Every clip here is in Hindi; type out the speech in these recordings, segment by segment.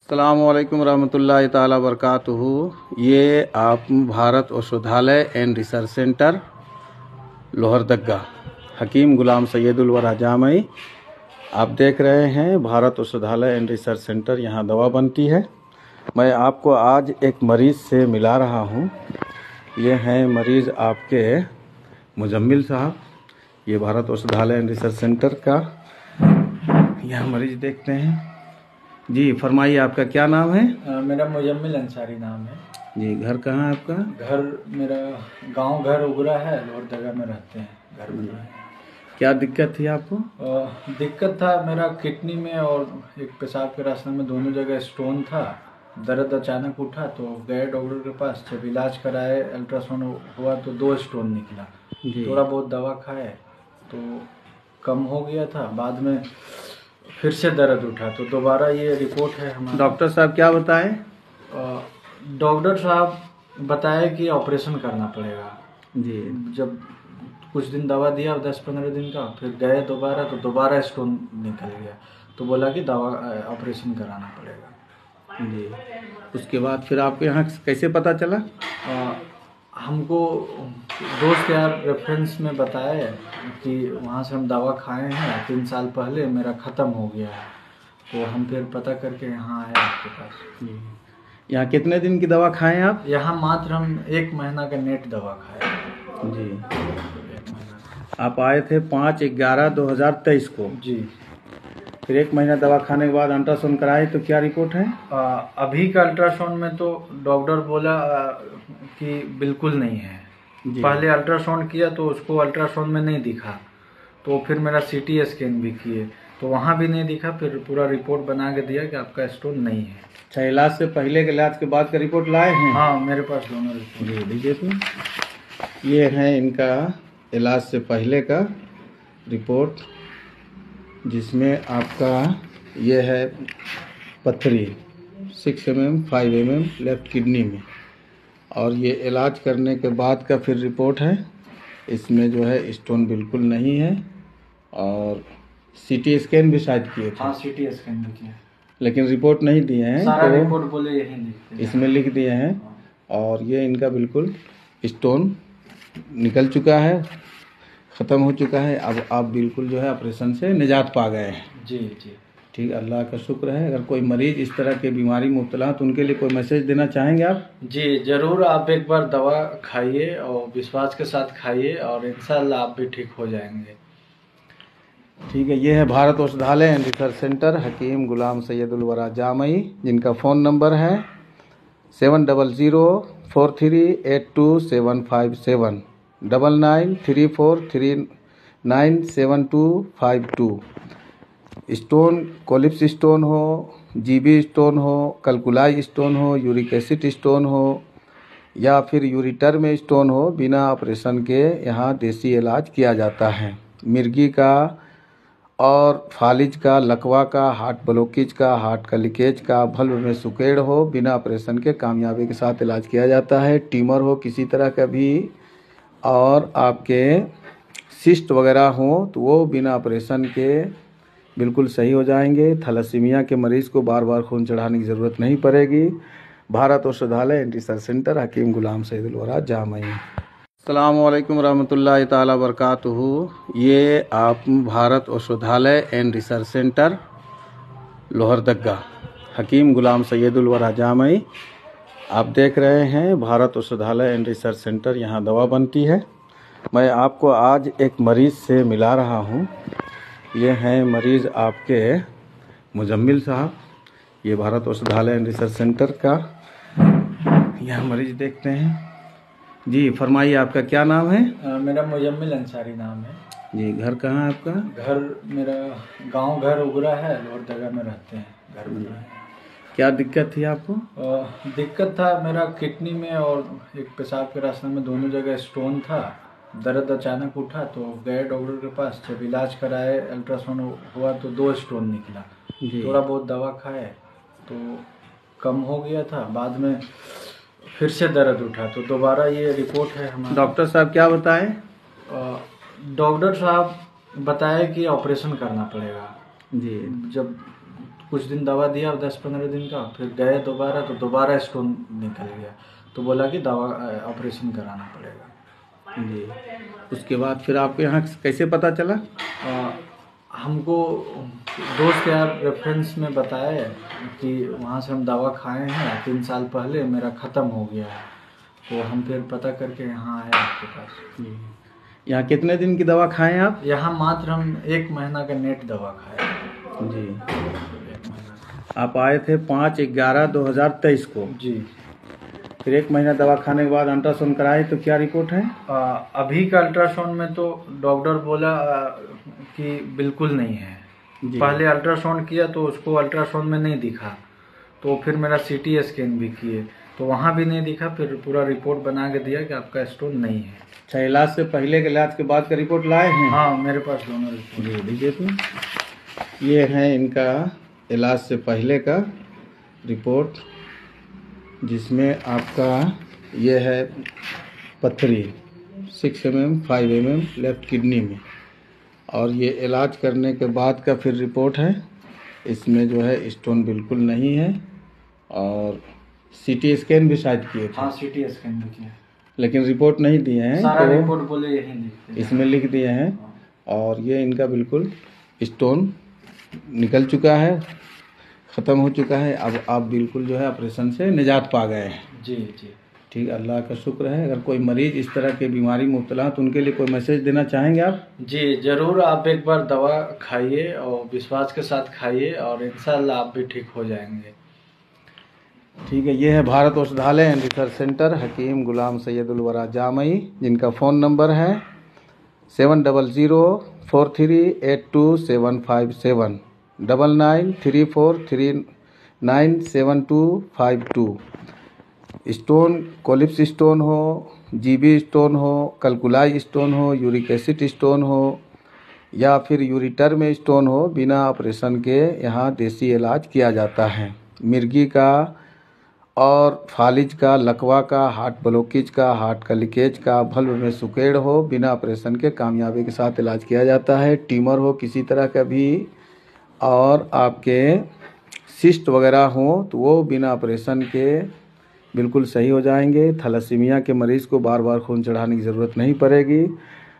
अस्सलामुअलैकुम रहमतुल्लाहि ताला बरकातुहू। ये आप भारत औषधालय एंड रिसर्च सेंटर लोहरदगा हकीम गुलाम सैयदुल वरा जामई आप देख रहे हैं। भारत औषधालय एंड रिसर्च सेंटर, यहाँ दवा बनती है। मैं आपको आज एक मरीज़ से मिला रहा हूँ। ये हैं मरीज़ आपके मुजम्मिल साहब। ये भारत औषधालय एंड रिसर्च सेंटर का यहाँ मरीज़ देखते हैं। जी फरमाइए, आपका क्या नाम है? मेरा मुजम्मिल अंसारी नाम है जी। घर कहाँ है आपका? घर मेरा गांव घर उगरा है, लोहरदगा में रहते हैं। घर बना है। क्या दिक्कत थी आपको? दिक्कत था मेरा किडनी में और एक पेशाब के रास्ते में, दोनों जगह स्टोन था। दर्द अचानक उठा तो गए डॉक्टर के पास। जब इलाज कराए, अल्ट्रासाउंड हुआ तो 2 स्टोन निकला। थोड़ा बहुत दवा खाए तो कम हो गया था। बाद में फिर से दर्द उठा तो दोबारा ये रिपोर्ट है हमारा। डॉक्टर साहब क्या बताए? डॉक्टर साहब बताए कि ऑपरेशन करना पड़ेगा। जी। जब कुछ दिन दवा दिया 10-15 दिन का, फिर गए दोबारा तो दोबारा स्टोन निकल गया, तो बोला कि दवा ऑपरेशन कराना पड़ेगा। जी। उसके बाद फिर आपको यहाँ कैसे पता चला? हमको दोस्त यार रेफरेंस में बताया कि वहाँ से हम दवा खाए हैं 3 साल पहले, मेरा ख़त्म हो गया है। तो हम फिर पता करके यहाँ आए आपके पास। यहाँ कितने दिन की दवा खाएं आप? यहाँ मात्र हम 1 महीना का नेट दवा खाए। जी। आप आए थे 5/11/2023 को। जी। फिर 1 महीना दवा खाने के बाद अल्ट्रासाउंड कराए तो क्या रिपोर्ट है? अभी का अल्ट्रासाउंड में तो डॉक्टर बोला कि बिल्कुल नहीं है। पहले अल्ट्रासाउंड किया तो उसको अल्ट्रासाउंड में नहीं दिखा, तो फिर मेरा सीटी स्कैन भी किए तो वहाँ भी नहीं दिखा। फिर पूरा रिपोर्ट बना के दिया कि आपका स्टोन नहीं है। अच्छा, इलाज से पहले के इलाज के बाद का रिपोर्ट लाए हैं? हाँ, मेरे पास दोनों रिपोर्ट। दीजिए तो। ये है इनका इलाज से पहले का रिपोर्ट, जिसमें आपका ये है पथरी 6 mm 5 mm लेफ्ट किडनी में, और ये इलाज करने के बाद का फिर रिपोर्ट है। इसमें जो है स्टोन बिल्कुल नहीं है, और सीटी स्कैन भी शायद किए थे। हाँ, सीटी स्कैन भी किया, लेकिन रिपोर्ट नहीं दिए हैं। सारा तो रिपोर्ट बोले यही इसमें लिख दिए हैं। और ये इनका बिल्कुल स्टोन निकल चुका है, ख़त्म हो चुका है। अब आप बिल्कुल जो है ऑपरेशन से निजात पा गए हैं। जी जी। ठीक, अल्लाह का शुक्र है। अगर कोई मरीज़ इस तरह के बीमारी में मुब्तला तो उनके लिए कोई मैसेज देना चाहेंगे आप? जी ज़रूर, आप एक बार दवा खाइए और विश्वास के साथ खाइए, और इंशाअल्लाह आप भी ठीक हो जाएंगे। ठीक है। ये है भारत औषधालय एंड रिसर्च सेंटर हकीम गुलाम सैयदुल वरा जामई, जिनका फ़ोन नंबर है 7004382757 9934397252। स्टोन, कोलिप्स स्टोन हो, जीबी स्टोन हो, कलकुलाई स्टोन हो, यूरिक एसिड स्टोन हो, या फिर यूरिटर में स्टोन हो, बिना ऑपरेशन के यहाँ देसी इलाज किया जाता है। मिर्गी का और फालिज का, लकवा का, हार्ट ब्लॉकेज का, हार्ट का लीकेज का, भल्व में सुकेड़ हो, बिना ऑपरेशन के कामयाबी के साथ इलाज किया जाता है। ट्यूमर हो किसी तरह का भी, और आपके सिस्ट वगैरह हो, तो वो बिना ऑपरेशन के बिल्कुल सही हो जाएंगे। थैलेसीमिया के मरीज़ को बार बार खून चढ़ाने की ज़रूरत नहीं पड़ेगी। भारत औषधालय एंड रिसर्च सेंटर हकीम गुलाम सैयदुल वरा जामई। अस्सलामुअलैकुम रहमतुल्लाहि ताला बरकातुहू। ये आप भारत औषधालय एंड रिसर्च सेंटर लोहरदगा हकीम गुलाम सैयदुल वरा जामई आप देख रहे हैं। भारत औषधालय एंड रिसर्च सेंटर, यहाँ दवा बनती है। मैं आपको आज एक मरीज़ से मिला रहा हूँ। ये हैं मरीज़ आपके मुजम्मिल साहब। ये भारत औषधालय एंड रिसर्च सेंटर का यहाँ मरीज़ देखते हैं। जी फरमाइए, आपका क्या नाम है? मेरा मुजम्मिल अंसारी नाम है। जी। घर कहाँ है आपका? घर मेरा गांव घर उगरा है, लोहरदगा में रहते हैं। घर बना है। क्या दिक्कत थी आपको? दिक्कत था मेरा किडनी में और एक पेशाब के रास्ते में, दोनों जगह स्टोन था। दर्द अचानक उठा तो गए डॉक्टर के पास। जब इलाज कराए, अल्ट्रासाउंड हुआ तो 2 स्टोन निकला। थोड़ा बहुत दवा खाए तो कम हो गया था। बाद में फिर से दर्द उठा तो दोबारा ये रिपोर्ट है हमारा। डॉक्टर साहब क्या बताए? डॉक्टर साहब बताए कि ऑपरेशन करना पड़ेगा। जी। जब कुछ दिन दवा दिया 10-15 दिन का, फिर गए दोबारा तो दोबारा स्टोन निकल गया, तो बोला कि दवा ऑपरेशन कराना पड़ेगा। जी। उसके बाद फिर आपको यहाँ कैसे पता चला? हमको दोस्त यार रेफरेंस में बताया कि वहाँ से हम दवा खाए हैं 3 साल पहले, मेरा ख़त्म हो गया है, तो हम फिर पता करके यहाँ आए आपके पास। जी। यहाँ कितने दिन की दवा खाएं आप? यहाँ मात्र हम 1 महीना का नेट दवा खाए। जी। 1 महीना। आप आए थे 5/11/2023 को। जी। फिर 1 महीना दवा खाने के बाद अल्ट्रासाउंड कराए तो क्या रिपोर्ट है? अभी का अल्ट्रासाउंड में तो डॉक्टर बोला कि बिल्कुल नहीं है। जी। पहले अल्ट्रासाउंड किया तो उसको अल्ट्रासाउंड में नहीं दिखा, तो फिर मेरा CT स्कैन भी किए तो वहाँ भी नहीं दिखा, फिर पूरा रिपोर्ट बना के दिया कि आपका स्टोन नहीं है। अच्छा, इलाज से पहले के इलाज के बाद का रिपोर्ट लाए हैं? हाँ, मेरे पास दोनों रिपोर्ट। जी देखिए, तो ये है इनका इलाज से पहले का रिपोर्ट, जिसमें आपका ये है पथरी 6 mm 5 mm लेफ्ट किडनी में, और ये इलाज करने के बाद का फिर रिपोर्ट है। इसमें जो है स्टोन बिल्कुल नहीं है, और CT स्कैन भी शायद किए थे। हाँ, CT स्कैन भी किया, लेकिन रिपोर्ट नहीं दिए हैं, सारा तो रिपोर्ट बोले यही लिखते हैं। इसमें लिख दिए हैं। और ये इनका बिल्कुल स्टोन निकल चुका है, ख़त्म हो चुका है। अब आप बिल्कुल जो है ऑपरेशन से निजात पा गए हैं। जी जी। ठीक, अल्लाह का शुक्र है। अगर कोई मरीज़ इस तरह की बीमारी मुब्तला है तो उनके लिए कोई मैसेज देना चाहेंगे आप? जी ज़रूर, आप एक बार दवा खाइए और विश्वास के साथ खाइए, और इंशाल्लाह आप भी ठीक हो जाएंगे। ठीक है, ये है भारत औषधालय एंड रिसर्च सेंटर हकीम गुलाम सैयदुल वरा जामई, जिनका फ़ोन नंबर है 7004382757 9934397252। स्टोन कोलिप्स स्टोन हो, GB स्टोन हो, कलकुलाई स्टोन हो, यूरिक एसिड स्टोन हो, या फिर यूरिटर में स्टोन हो, बिना ऑपरेशन के यहाँ देसी इलाज किया जाता है। मिर्गी का और फालिज का, लकवा का, हार्ट ब्लॉकेज का, हार्ट का लीकेज का, भल्व में सुकेड़ हो, बिना ऑपरेशन के कामयाबी के साथ इलाज किया जाता है। ट्यूमर हो किसी तरह का भी, और आपके सिस्ट वगैरह हो, तो वो बिना ऑपरेशन के बिल्कुल सही हो जाएंगे। थैलेसीमिया के मरीज़ को बार बार खून चढ़ाने की ज़रूरत नहीं पड़ेगी।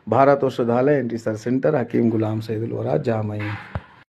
भारत औषधालय एंड रिसर्च सेंटर हकीम गुलाम सैयदुल वरा जामई।